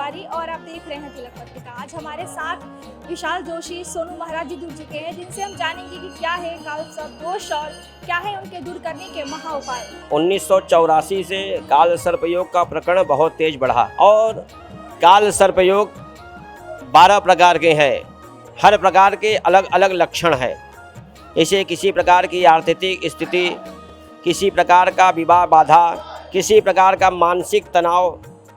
तिवारी और आप देख रहे हैं तिलक पत्रिका। आज हमारे साथ विशाल जोशी सोनू महाराज जी जुड़ चुके हैं, जिनसे हम जानेंगे कि क्या है काल सर्प दोष और क्या है उनके दूर करने के महा उपाय। 1984 से काल सर्पयोग का प्रकरण बहुत तेज बढ़ा और काल सर्पयोग 12 प्रकार के हैं। हर प्रकार के अलग अलग लक्षण है। इसे किसी प्रकार की आर्थिक स्थिति, किसी प्रकार का विवाह बाधा, किसी प्रकार का मानसिक तनाव,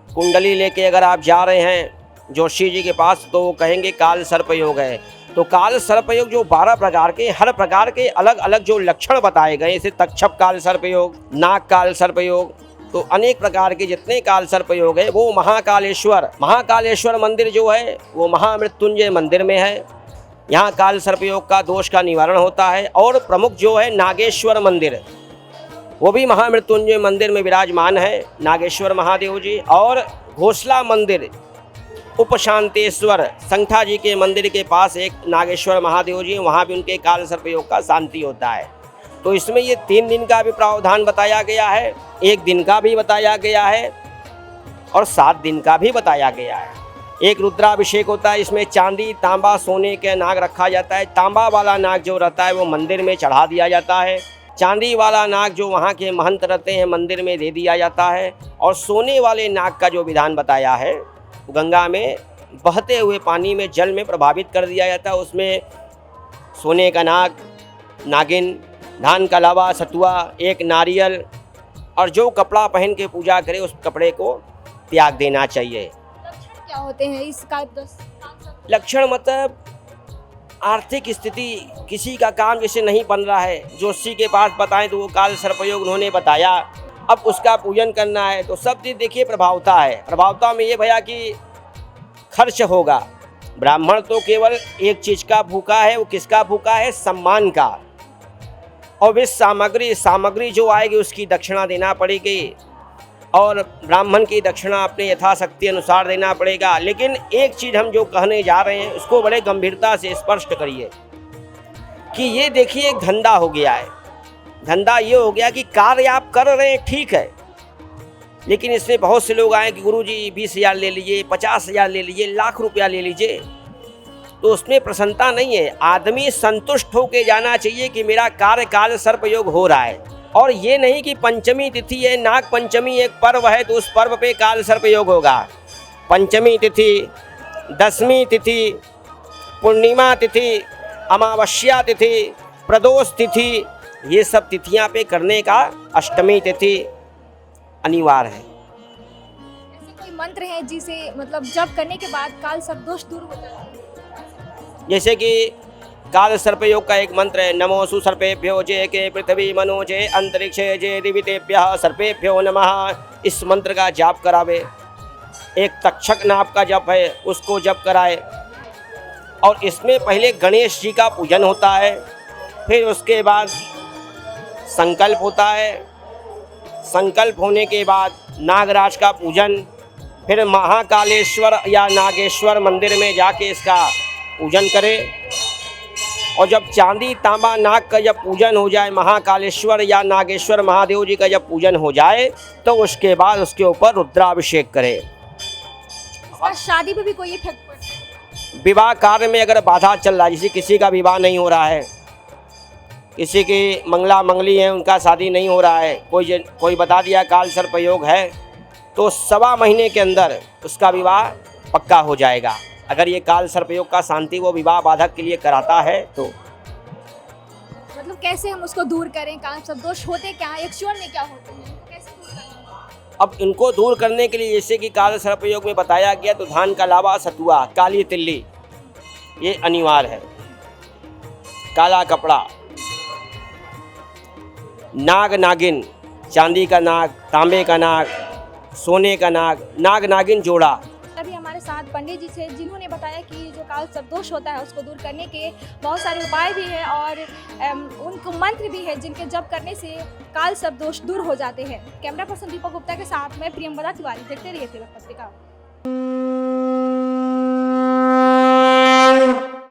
कुंडली लेके अगर आप जा रहे हैं जोशी जी के पास तो वो कहेंगे काल सर्पयोग है। तो काल सर्पयोग जो 12 प्रकार के, हर प्रकार के अलग अलग जो लक्षण बताए गए, जैसे तक्षप काल सर्पयोग, नाग काल सर्पयोग, तो अनेक प्रकार के जितने काल सर्पयोग है वो महाकालेश्वर मंदिर जो है वो महामृत्युंजय मंदिर में है। यहाँ काल सर्पयोग का दोष का निवारण होता है। और प्रमुख जो है नागेश्वर मंदिर, वो भी महामृत्युंजय मंदिर में विराजमान है नागेश्वर महादेव जी। और घोसला मंदिर उपशांतेश्वर संख्या जी के मंदिर के पास एक नागेश्वर महादेव जी, वहाँ भी उनके काल सर्पयोग का शांति होता है। तो इसमें ये 3 दिन का भी प्रावधान बताया गया है, 1 दिन का भी बताया गया है और 7 दिन का भी बताया गया है। एक रुद्राभिषेक होता है, इसमें चांदी, तांबा, सोने के नाग रखा जाता है। तांबा वाला नाग जो रहता है वो मंदिर में चढ़ा दिया जाता है। चांदी वाला नाग जो वहाँ के महंत रहते हैं मंदिर में दे दिया जाता है। और सोने वाले नाग का जो विधान बताया है गंगा में बहते हुए पानी में, जल में प्रभावित कर दिया जाता है। उसमें सोने का नाग, नागिन, धान का लावा, सतुआ, एक नारियल और जो कपड़ा पहन के पूजा करे उस कपड़े को त्याग देना चाहिए। लक्षण क्या होते हैं इस काल दोष? लक्षण मतलब आर्थिक स्थिति, किसी का काम जैसे नहीं बन रहा है, जोशी के पास बताएं तो वो काल सर्पयोग उन्होंने बताया, अब उसका पूजन करना है। तो सब चीज़ देखिए प्रभावता है। प्रभावता में ये भैया कि खर्च होगा। ब्राह्मण तो केवल एक चीज़ का भूखा है, वो किसका भूखा है? सम्मान का। और वे सामग्री जो आएगी उसकी दक्षिणा देना पड़ेगी और ब्राह्मण की दक्षिणा अपने यथाशक्ति अनुसार देना पड़ेगा। लेकिन एक चीज़ हम जो कहने जा रहे हैं उसको बड़े गंभीरता से स्पष्ट करिए कि ये देखिए एक धंधा हो गया है। धंधा ये हो गया कि कार्य आप कर रहे हैं ठीक है, लेकिन इसमें बहुत से लोग आए कि गुरुजी 20,000 ले लीजिए, 50,000 ले लीजिए, लाख रुपया ले लीजिए, तो उसमें प्रसन्नता नहीं है। आदमी संतुष्ट होकर जाना चाहिए कि मेरा कार्य काल सर्पयोग हो रहा है। और ये नहीं कि पंचमी तिथि है, नाग पंचमी एक पर्व है तो उस पर्व पे काल सर्पयोग होगा। पंचमी तिथि, दशमी तिथि, पूर्णिमा तिथि, अमावस्या तिथि, प्रदोष तिथि, ये सब तिथियां पे करने का अष्टमी तिथि अनिवार्य है। ऐसे कोई मंत्र है जिसे मतलब जप करने के बाद काल सर्प दोष दूर हो जाता है? जैसे कि काल सर्पयोग का एक मंत्र है, नमोऽस्तु सर्पेभ्यो जे के पृथ्वी मनो जे अंतरिक्षे जे दिवितेभ्यः सर्पेभ्यो नमः। इस मंत्र का जाप करावे। एक तक्षक नाम का जप है, उसको जप कराए। और इसमें पहले गणेश जी का पूजन होता है, फिर उसके बाद संकल्प होता है। संकल्प होने के बाद नागराज का पूजन, फिर महाकालेश्वर या नागेश्वर मंदिर में जाके इसका पूजन करें। और जब चांदी, तांबा, नाग का जब पूजन हो जाए, महाकालेश्वर या नागेश्वर महादेव जी का जब पूजन हो जाए तो उसके बाद उसके ऊपर रुद्राभिषेक करें। शादी पे भी कोई इफेक्ट पड़ता है? विवाह कार्य में अगर बाधा चल रहा है, जैसे किसी का विवाह नहीं हो रहा है, किसी की मंगला मंगली है उनका शादी नहीं हो रहा है, कोई बता दिया काल सर्पयोग है, तो 1.25 महीने के अंदर उसका विवाह पक्का हो जाएगा। अगर ये काल सर्पयोग का शांति वो विवाह बाधक के लिए कराता है तो। मतलब कैसे हम उसको दूर करें? काल सर्प दोष होते क्या है, एक्चुअल में क्या होते हैं, कैसे दूर करें? अब इनको दूर करने के लिए जैसे कि काल सर्पयोग में बताया गया तो धान का लावा, सतुआ, काली तिल्ली ये अनिवार्य है। काला कपड़ा, नाग नागिन, चांदी का नाग, तांबे का नाग, सोने का नाग, नाग नागिन जोड़ा। अभी हमारे साथ पंडित जी थे जिन्होंने बताया कि जो काल सर्प दोष होता है उसको दूर करने के बहुत सारे उपाय भी हैं और उनको मंत्र भी है जिनके जप करने से काल सर्प दोष दूर हो जाते हैं। कैमरा पर्सन दीपक गुप्ता के साथ मैं प्रियंवदा तिवारी, देखते रहिए तिलक पत्रिका।